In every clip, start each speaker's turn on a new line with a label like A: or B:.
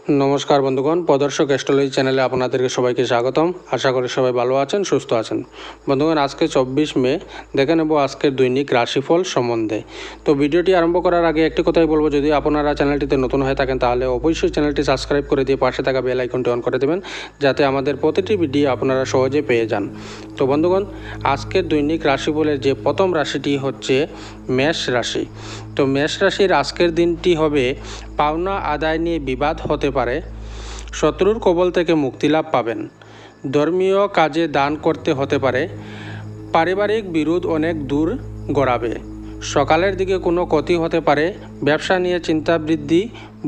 A: নমস্কার বন্ধুগণ, প্রদর্শক অ্যাস্ট্রোলজি চ্যানেলে আপনাদেরকে সবাইকে স্বাগতম। আশা করি সবাই ভালো আছেন, সুস্থ আছেন। বন্ধুগণ, আজকে 24 মে দেখে নেব আজকের দৈনিক রাশিফল সম্বন্ধে। তো ভিডিওটি আরম্ভ করার আগে একটি কথাই বলবো, যদি আপনারা চ্যানেলটিতে নতুন হয়ে থাকেন তাহলে অবশ্যই চ্যানেলটি সাবস্ক্রাইব করে দিয়ে পাশে থাকা বেল আইকনটি অন করে দেবেন, যাতে আমাদের প্রতিটি ভিডিও আপনারা সহজে পেয়ে যান। তো বন্ধুগণ, আজকের দৈনিক রাশিফলের যে প্রথম রাশিটি হচ্ছে মেষ রাশি। তো মেষ রাশির আজকের দিনটি হবে পাওনা আদায় নিয়ে বিবাদ হতে পারে, শত্রুর কবল থেকে মুক্তিলাভ পাবেন, ধর্মীয় কাজে দান করতে হতে পারে, পারিবারিক বিরোধ অনেক দূর গড়াবে, সকালের দিকে কোনো ক্ষতি হতে পারে, ব্যবসা নিয়ে চিন্তা বৃদ্ধি,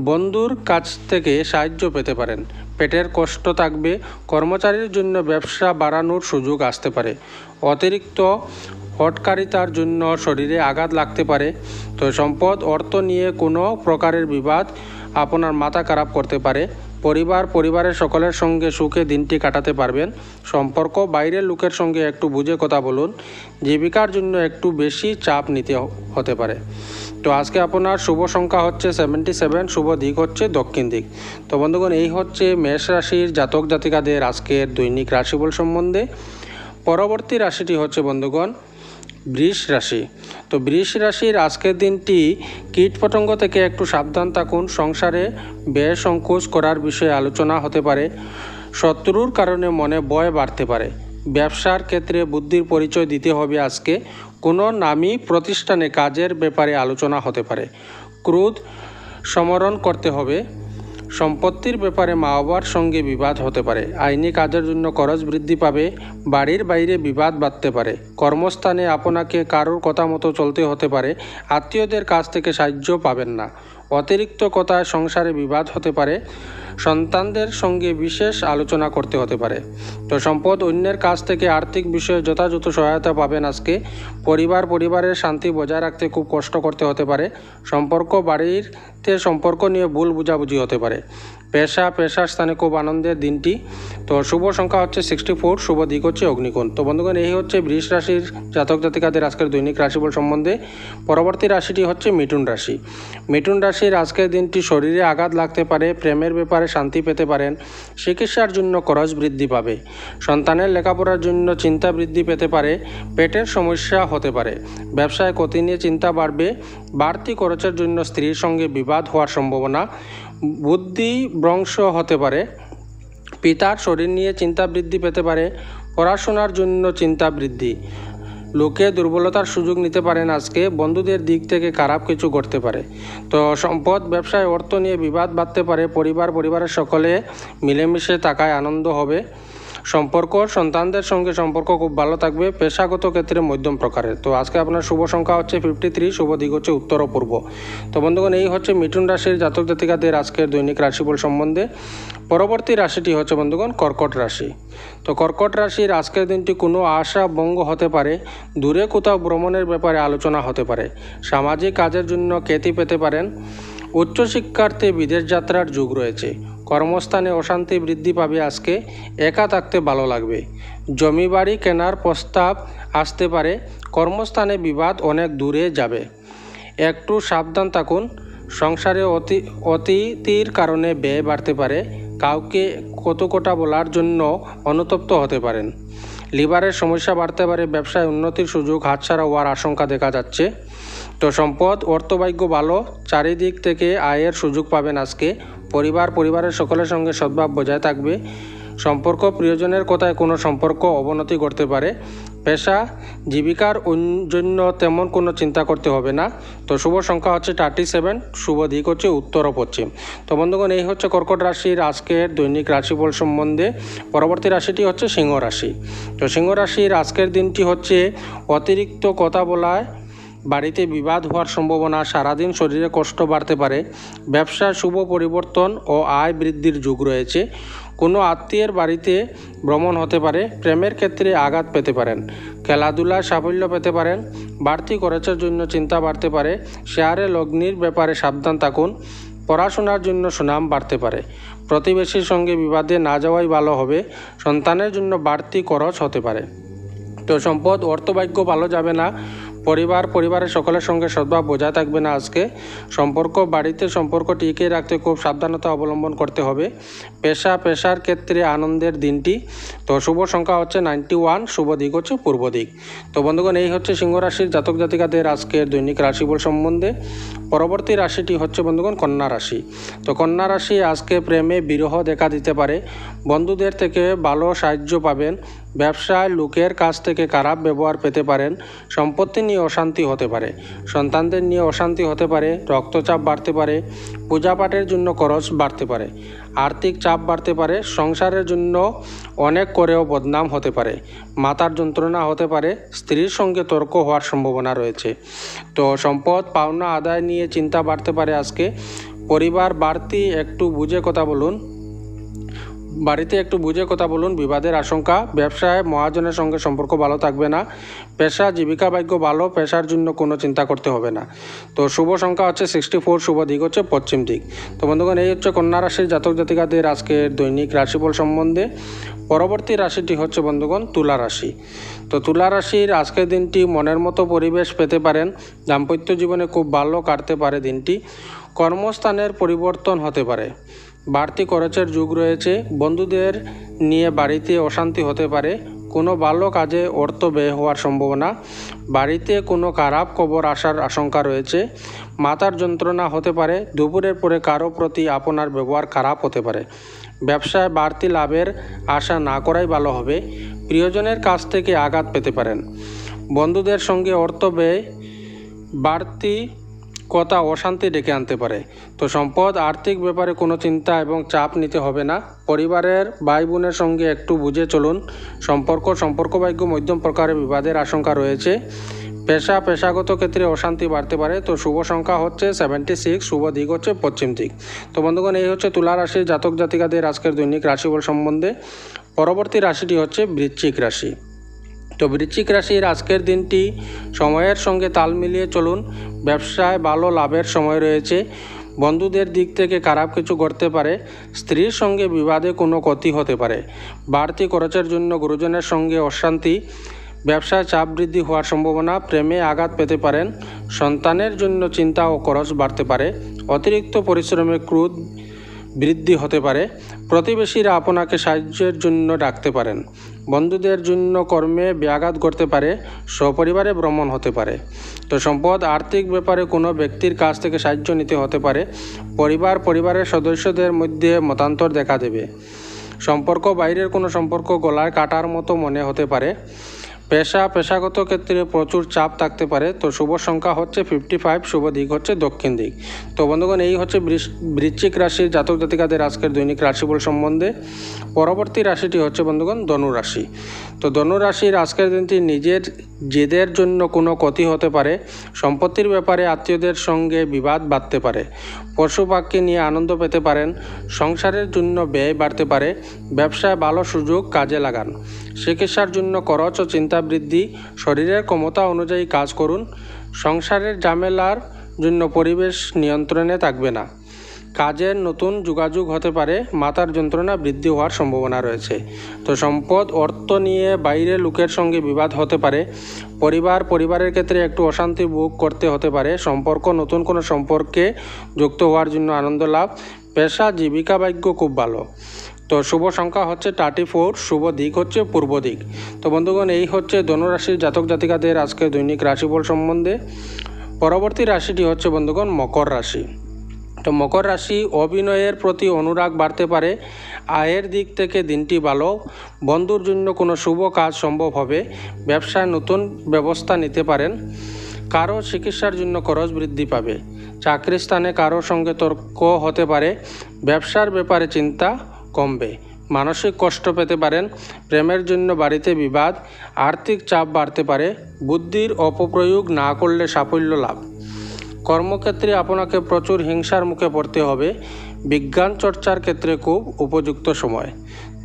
A: বন্ধুর কাছ থেকে সাহায্য পেতে পারেন, পেটের কষ্ট থাকবে, কর্মচারীর জন্য ব্যবসা বাড়ানোর সুযোগ আসতে পারে, অতিরিক্ত হটকারিতার জন্য শরীরে আঘাত লাগতে পারে। তো সম্পদ অর্থ নিয়ে কোনো প্রকারের বিবাদ আপনার মাথা খারাপ করতে পারে, পরিবারের সকলের সঙ্গে সুখে দিনটি কাটাতে পারবেন, সম্পর্ক বাইরের লোকের সঙ্গে একটু বুঝে কথা বলুন, জীবিকার জন্য একটু বেশি চাপ নিতে হতে পারে। তো আজকে আপনার শুভ সংখ্যা হচ্ছে 77, শুভ দিক হচ্ছে দক্ষিণ দিক। তো বন্ধুগণ, এই হচ্ছে মেষ রাশির জাতক জাতিকাদের আজকের দৈনিক রাশিফল সম্বন্ধে। পরবর্তী রাশিটি হচ্ছে বন্ধুগণ বৃষ রাশি। তো বৃষ রাশির আজকের দিনটি কীটপতঙ্গ থেকে একটু সাবধান থাকুন, সংসারে ব্যয় সংকোচ করার বিষয়ে আলোচনা হতে পারে, শত্রুর কারণে মনে ভয় বাড়তে পারে, ব্যবসার ক্ষেত্রে বুদ্ধির পরিচয় দিতে হবে আজকে, কোনো নামী প্রতিষ্ঠানে কাজের ব্যাপারে আলোচনা হতে পারে, ক্রোধ সমরণ করতে হবে, সম্পত্তির ব্যাপারে মা বাবার সঙ্গে বিবাদ হতে পারে, আইনি কাজের জন্য খরচ বৃদ্ধি পাবে, বাড়ির বাইরে বিবাদ বাড়তে পারে, কর্মস্থানে আপনাকে কারোর কথা মতো চলতে হতে পারে, আত্মীয়দের কাছ থেকে সাহায্য পাবেন না, অতিরিক্ত কথায় সংসারে বিবাদ হতে পারে, সন্তানদের সঙ্গে বিশেষ আলোচনা করতে হতে পারে। তো সম্পদ অন্যের কাছ থেকে আর্থিক বিষয়ে যথাযথ সহায়তা পাবেন আজকে, পরিবারের শান্তি বজায় রাখতে খুব কষ্ট করতে হতে পারে, সম্পর্ক নিয়ে ভুল বুঝাবুঝি হতে পারে, পেশার স্থানে খুব আনন্দের দিনটি। তো শুভ সংখ্যা হচ্ছে 64, শুভ দিক হচ্ছে অগ্নিকোণ। তো বন্ধুগণ, এই হচ্ছে বৃষ রাশির জাতক জাতিকাদের আজকের দৈনিক রাশিফল সম্বন্ধে। পরবর্তী রাশিটি হচ্ছে মিথুন রাশি। মিথুন রাশির আজকের দিনটি শরীরে আঘাত লাগতে পারে, প্রেমের ব্যাপারে শান্তি পেতে পারেন, চিকিৎসার জন্য খরচ বৃদ্ধি পাবে, সন্তানের লেখাপড়ার জন্য চিন্তা বৃদ্ধি পেতে পারে, পেটের সমস্যা হতে পারে, ব্যবসায় ক্ষতি নিয়ে চিন্তা বাড়বে, বাড়তি খরচের জন্য স্ত্রীর সঙ্গে বিবাদ হওয়ার সম্ভাবনা, বুদ্ধি ভ্রংশ হতে পারে, পিতার শরীর নিয়ে চিন্তা বৃদ্ধি পেতে পারে, পড়াশোনার জন্য চিন্তা বৃদ্ধি, লোকে দুর্বলতার সুযোগ নিতে পারেন আজকে, বন্ধুদের দিক থেকে খারাপ কিছু ঘটতে পারে। তো সম্পদ ব্যবসায় অর্থ নিয়ে বিবাদ বাড়তে পারে, পরিবারের সকলে মিলেমিশে থাকায় আনন্দ হবে, সন্তানদের সঙ্গে সম্পর্ক খুব ভালো থাকবে, পেশাগত ক্ষেত্রে মধ্যম প্রকারের। তো আজকে আপনার শুভ সংখ্যা হচ্ছে 53, শুভ দিক হচ্ছে উত্তর ও পূর্ব। তো বন্ধুগণ, এই হচ্ছে মিথুন রাশির জাতক জাতিকাদের আজকের দৈনিক রাশিফল সম্বন্ধে। পরবর্তী রাশিটি হচ্ছে বন্ধুগণ কর্কট রাশি। তো কর্কট রাশির আজকের দিনটি কোনো আশা ভঙ্গ হতে পারে, দূরে কোথাও ভ্রমণের ব্যাপারে আলোচনা হতে পারে, সামাজিক কাজের জন্য খ্যাতি পেতে পারেন, উচ্চশিক্ষার্থে বিদেশ যাত্রার যোগ রয়েছে, কর্মস্থানে অশান্তি বৃদ্ধি পাবে আজকে, একা থাকতে ভালো লাগবে, জমি বাড়ি কেনার প্রস্তাব আসতে পারে, কর্মস্থানে বিবাদ অনেক দূরে যাবে, একটু সাবধান থাকুন, সংসারে অতিথির কারণে ব্যয় বাড়তে পারে, কাউকে কটুকথা বলার জন্য অনুতপ্ত হতে পারেন, লিভারের সমস্যা বাড়তে পারে, ব্যবসায় উন্নতির সুযোগ হাতছাড়া হওয়ার আশঙ্কা দেখা যাচ্ছে। তো সম্পদ অর্থভাগ্য ভালো, চারিদিক থেকে আয়ের সুযোগ পাবেন আজকে, পরিবারের সকলের সঙ্গে সদ্ভাব বজায় থাকবে, সম্পর্ক প্রিয়জনের কথায় কোনো সম্পর্ক অবনতি করতে পারে, পেশা জীবিকার জন্য তেমন কোনো চিন্তা করতে হবে না। তো শুভ সংখ্যা হচ্ছে 37, শুভ দিক হচ্ছে উত্তর ও পশ্চিম। তো বন্ধুগণ, এই হচ্ছে কর্কট রাশির আজকের দৈনিক রাশিফল সম্বন্ধে। পরবর্তী রাশিটি হচ্ছে সিংহ রাশি। তো সিংহ রাশির আজকের দিনটি হচ্ছে অতিরিক্ত কথা বলায় বাড়িতে বিবাদ হওয়ার সম্ভাবনা, সারাদিন শরীরে কষ্ট বাড়তে পারে, ব্যবসায় শুভ পরিবর্তন ও আয় বৃদ্ধির যোগ রয়েছে, কোনো আত্মীয়ের বাড়িতে ভ্রমণ হতে পারে, প্রেমের ক্ষেত্রে আঘাত পেতে পারেন, খেলাধুলায় সাফল্য পেতে পারেন, বাড়তি খরচের জন্য চিন্তা বাড়তে পারে, শেয়ারে লগ্নির ব্যাপারে সাবধান থাকুন, পড়াশোনার জন্য সুনাম বাড়তে পারে, প্রতিবেশীর সঙ্গে বিবাদে না যাওয়াই ভালো হবে, সন্তানের জন্য বাড়তি খরচ হতে পারে। তো সম্পদ অর্থভাগ্য ভালো যাবে না, পরিবারের সকলের সঙ্গে সদ্ভাব বজায় থাকবে না আজকে। বাড়িতে সম্পর্ক টিকিয়ে রাখতে খুব সাবধানতা অবলম্বন করতে হবে। পেশার ক্ষেত্রে আনন্দের দিনটি। তো শুভ সংখ্যা হচ্ছে 91, শুভ দিক হচ্ছে পূর্ব দিক। তো বন্ধুগণ, এই হচ্ছে সিংহ রাশির জাতক জাতিকাদের আজকের দৈনিক রাশিফল সম্বন্ধে। পরবর্তী রাশিটি হচ্ছে বন্ধুগণ কন্যা রাশি। তো কন্যা রাশি আজকে প্রেমে বিরহ দেখা দিতে পারে। বন্ধুদের থেকে ভালো সাহায্য পাবেন। ব্যবসায় লোকের কাছ থেকে খারাপ ব্যবহার পেতে পারেন। সম্পত্তি নিয়ে অশান্তি হতে পারে। সন্তানদের নিয়ে অশান্তি হতে পারে। রক্তচাপ বাড়তে পারে। পূজাপাঠের জন্য খরচ বাড়তে পারে। আর্থিক চাপ বাড়তে পারে। সংসারের জন্য অনেক করেও বদনাম হতে পারে। মাথার যন্ত্রণা হতে পারে। স্ত্রীর সঙ্গে তর্ক হওয়ার সম্ভাবনা রয়েছে। তো সম্পদ পাওনা আদায় নিয়ে চিন্তা বাড়তে পারে আজকে। বাড়িতে একটু বুঝে কথা বলুন। বিবাদের আশঙ্কা। ব্যবসায় মহাজনের সঙ্গে সম্পর্ক ভালো থাকবে না। পেশা জীবিকা ভাগ্য ভালো। পেশার জন্য কোনো চিন্তা করতে হবে না। তো শুভ সংখ্যা হচ্ছে 64, শুভ দিক হচ্ছে পশ্চিম দিক। তো বন্ধুগণ, এই হচ্ছে কন্যা রাশির জাতক জাতিকাদের আজকের দৈনিক রাশিফল সম্বন্ধে। পরবর্তী রাশিটি হচ্ছে বন্ধুগণ তুলা রাশি। তো তুলা রাশির আজকের দিনটি মনের মতো পরিবেশ পেতে পারেন। দাম্পত্য জীবনে খুব ভালো কাটতে পারে দিনটি। কর্মস্থানের পরিবর্তন হতে পারে। বাড়তি খরচের যুগ রয়েছে। বন্ধুদের নিয়ে বাড়িতে অশান্তি হতে পারে। কোনো ভালো কাজে অর্থ ব্যয় হওয়ার সম্ভাবনা। বাড়িতে কোনো খারাপ খবর আসার আশঙ্কা রয়েছে। মাথার যন্ত্রণা হতে পারে। দুপুরের পরে কারো প্রতি আপনার ব্যবহার খারাপ হতে পারে। ব্যবসায় বাড়তি লাভের আশা না করাই ভালো হবে। প্রিয়জনের কাছ থেকে আঘাত পেতে পারেন। বন্ধুদের সঙ্গে অর্থ ব্যয় বাড়তি কথা অশান্তি ডেকে আনতে পারে। তো সম্পদ আর্থিক ব্যাপারে কোনো চিন্তা এবং চাপ নিতে হবে না। পরিবারের ভাই বোনের সঙ্গে একটু বুঝে চলুন। সম্পর্ক ভাগ্য মধ্যম প্রকারের বিবাদের আশঙ্কা রয়েছে। পেশাগত ক্ষেত্রে অশান্তি বাড়তে পারে। তো শুভ সংখ্যা হচ্ছে 76, শুভ দিক হচ্ছে পশ্চিম দিক। তো বন্ধুগণ, এই হচ্ছে তুলা রাশির জাতক জাতিকাদের আজকের দৈনিক রাশিফল সম্বন্ধে। পরবর্তী রাশিটি হচ্ছে বৃশ্চিক রাশি। তো বৃশ্চিক রাশির আজকের দিনটি সময়ের সঙ্গে তাল মিলিয়ে চলুন। ব্যবসায় ভালো লাভের সময় রয়েছে। বন্ধুদের দিক থেকে খারাপ কিছু ঘটতে পারে। স্ত্রীর সঙ্গে বিবাদে কোনো ক্ষতি হতে পারে। বাড়তি খরচের জন্য গুরুজনের সঙ্গে অশান্তি। ব্যবসায় চাপ বৃদ্ধি হওয়ার সম্ভাবনা। প্রেমে আঘাত পেতে পারেন। সন্তানের জন্য চিন্তা ও খরচ বাড়তে পারে। অতিরিক্ত পরিশ্রমে ক্রোধ বৃদ্ধি হতে পারে। প্রতিবেশীরা আপনাকে সাহায্যের জন্য ডাকতে পারেন। বন্ধুদের জন্য কর্মে ব্যাঘাত ঘটতে পারে। সপরিবারে ভ্রমণ হতে পারে। তো সম্পদ আর্থিক ব্যাপারে কোনো ব্যক্তির কাছ থেকে সাহায্য নিতে হতে পারে। পরিবারের সদস্যদের মধ্যে মতান্তর দেখা দেবে। বাইরের কোনো সম্পর্ক গলায় কাটার মতো মনে হতে পারে। পেশাগত ক্ষেত্রে প্রচুর চাপ থাকতে পারে। তো শুভ সংখ্যা হচ্ছে 55, শুভ দিক হচ্ছে দক্ষিণ দিক। তো বন্ধুগণ, এই হচ্ছে বৃশ্চিক রাশির জাতক জাতিকাদের আজকের দৈনিক রাশিফল সম্বন্ধে। পরবর্তী রাশিটি হচ্ছে বন্ধুগণ ধনু রাশি। তো ধনু রাশির আজকের দিনটি নিজের জেদের জন্য কোনো ক্ষতি হতে পারে। সম্পত্তির ব্যাপারে আত্মীয়দের সঙ্গে বিবাদ বাড়তে পারে। পশু পাখি নিয়ে আনন্দ পেতে পারেন। সংসারের জন্য ব্যয় বাড়তে পারে। ব্যবসায় ভালো সুযোগ কাজে লাগান। চিকিৎসার জন্য খরচ ও চিন্তা বৃদ্ধি। শরীরের ক্ষমতা অনুযায়ী কাজ করুন। সংসারের ঝামেলার জন্য পরিবেশ নিয়ন্ত্রণে থাকবে না। কাজের নতুন যোগাযোগ হতে পারে। মাথার যন্ত্রণা বৃদ্ধি হওয়ার সম্ভাবনা রয়েছে। তো সম্পদ অর্থ নিয়ে বাইরে লোকের সঙ্গে বিবাদ হতে পারে। পরিবারের ক্ষেত্রে একটু অশান্তি ভোগ করতে হতে পারে। নতুন কোনো সম্পর্কে যুক্ত হওয়ার জন্য আনন্দ লাভ। পেশা জীবিকা ভাগ্য খুব ভালো। তো শুভ সংখ্যা হচ্ছে 34, শুভ দিক হচ্ছে পূর্ব দিক। তো বন্ধুগণ, এই হচ্ছে ধনুরাশির জাতক জাতিকাদের আজকে দৈনিক রাশিফল সম্বন্ধে। পরবর্তী রাশিটি হচ্ছে বন্ধুগণ মকর রাশি। তো মকর রাশি অভিনয়ের প্রতি অনুরাগ বাড়তে পারে। আয়ের দিক থেকে দিনটি ভালো। বন্ধুর জন্য কোনো শুভ কাজ সম্ভব হবে। ব্যবসায় নতুন ব্যবস্থা নিতে পারেন। কারো চিকিৎসার জন্য খরচ বৃদ্ধি পাবে। চাকরির স্থানে কারো সঙ্গে তর্ক হতে পারে। ব্যবসার ব্যাপারে চিন্তা কমবে। মানসিক কষ্ট পেতে পারেন। প্রেমের জন্য বাড়িতে বিবাদ। আর্থিক চাপ বাড়তে পারে। বুদ্ধির অপপ্রয়োগ না করলে সাফল্য লাভ। কর্মক্ষেত্রে আপনাকে প্রচুর হিংসার মুখে পড়তে হবে। বিজ্ঞান চর্চার ক্ষেত্রে খুব উপযুক্ত সময়।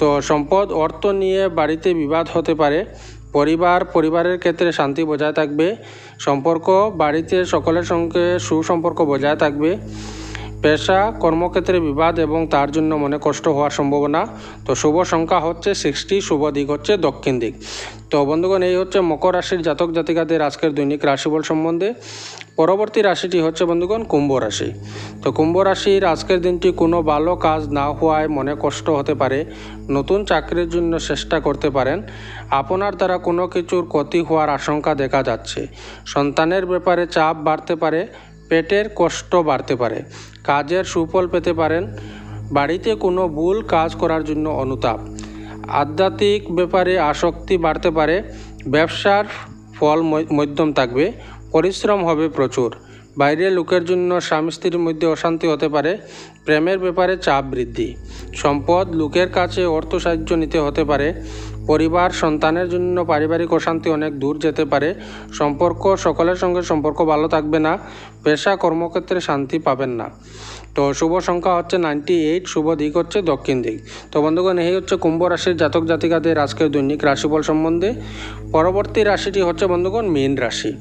A: তো সম্পদ অর্থ নিয়ে বাড়িতে বিবাদ হতে পারে। পরিবারের ক্ষেত্রে শান্তি বজায় থাকবে। বাড়িতে সকলের সঙ্গে সুসম্পর্ক বজায় থাকবে। পেশা কর্মক্ষেত্রে বিবাদ এবং তার জন্য মনে কষ্ট হওয়ার সম্ভাবনা। তো শুভ সংখ্যা হচ্ছে 60, শুভ দিক হচ্ছে দক্ষিণ দিক। তো বন্ধুগণ, এই হচ্ছে মকর রাশির জাতক জাতিকাদের আজকের দৈনিক রাশিফল সম্বন্ধে। পরবর্তী রাশিটি হচ্ছে বন্ধুগণ কুম্ভ রাশি। তো কুম্ভ রাশির আজকের দিনটি কোনো ভালো কাজ না হওয়ায় মনে কষ্ট হতে পারে। নতুন চাকরির জন্য চেষ্টা করতে পারেন। আপনার দ্বারা কোনো কিছুর ক্ষতি হওয়ার আশঙ্কা দেখা যাচ্ছে। সন্তানের ব্যাপারে চাপ বাড়তে পারে। পেটের কষ্ট বাড়তে পারে। কাজের সুফল পেতে পারেন। বাড়িতে কোনো ভুল কাজ করার জন্য অনুতাপ। আধ্যাত্মিক ব্যাপারে আসক্তি বাড়তে পারে। ব্যবসার ফল মধ্যম থাকবে। পরিশ্রম হবে প্রচুর। বাইরের লোকের জন্য স্বামী স্ত্রীর মধ্যে অশান্তি হতে পারে। প্রেমের ব্যাপারে চাপ বৃদ্ধি। সম্পদ লোকের কাছে অর্থ সাহায্য নিতে হতে পারে। পরিবার সন্তানের জন্য পারিবারিক অশান্তি অনেক দূর যেতে পারে। সম্পর্ক সকলের সঙ্গে সম্পর্ক ভালো থাকবে না। পেশা কর্মক্ষেত্রে শান্তি পাবেন না। তো শুভ সংখ্যা হচ্ছে 98, শুভ দিক হচ্ছে দক্ষিণ দিক। তো বন্ধুগণ, এই হচ্ছে কুম্ভ রাশির জাতক জাতিকাদের আজকের দৈনিক রাশিফল সম্বন্ধে। পরবর্তী রাশিটি হচ্ছে বন্ধুগণ মীন রাশি।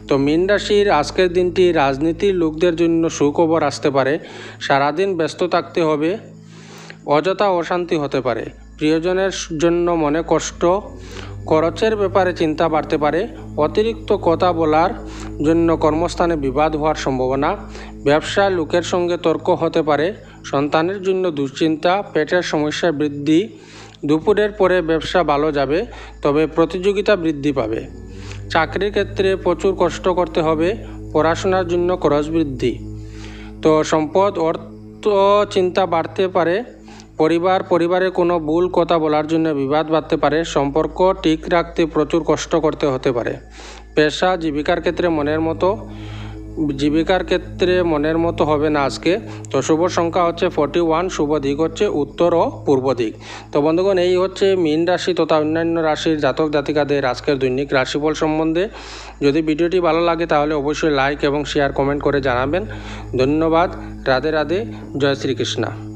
A: তো মীন রাশির আজকের দিনটি রাজনীতির লোকদের জন্য সুখবর আসতে পারে। সারাদিন ব্যস্ত থাকতে হবে। অযথা অশান্তি হতে পারে। প্রিয়জনের জন্য মনে কষ্ট। খরচের ব্যাপারে চিন্তা বাড়তে পারে। অতিরিক্ত কথা বলার জন্য কর্মস্থানে বিবাদ হওয়ার সম্ভাবনা। ব্যবসায় লোকের সঙ্গে তর্ক হতে পারে। সন্তানের জন্য দুশ্চিন্তা। পেটের সমস্যা বৃদ্ধি। দুপুরের পরে ব্যবসা ভালো যাবে, তবে প্রতিযোগিতা বৃদ্ধি পাবে। চাকরির ক্ষেত্রে প্রচুর কষ্ট করতে হবে। পড়াশোনার জন্য খরচ বৃদ্ধি। তো সম্পদ অর্থ চিন্তা বাড়তে পারে। পরিবারে কোনো ভুল কথা বলার জন্য বিবাদ বাড়তে পারে। সম্পর্ক ঠিক রাখতে প্রচুর কষ্ট করতে হতে পারে। পেশা জীবিকার ক্ষেত্রে মনের মতো হবে না আজকে। তো শুভ সংখ্যা হচ্ছে 41, শুভ দিক হচ্ছে উত্তর ও পূর্ব দিক। তো বন্ধুগণ, এই হচ্ছে মীন রাশি তথা অন্যান্য রাশির জাতক জাতিকাদের আজকের দৈনিক রাশিফল সম্বন্ধে। যদি ভিডিওটি ভালো লাগে তাহলে অবশ্যই লাইক এবং শেয়ার কমেন্ট করে জানাবেন। ধন্যবাদ। রাধে রাধে। জয় শ্রীকৃষ্ণ।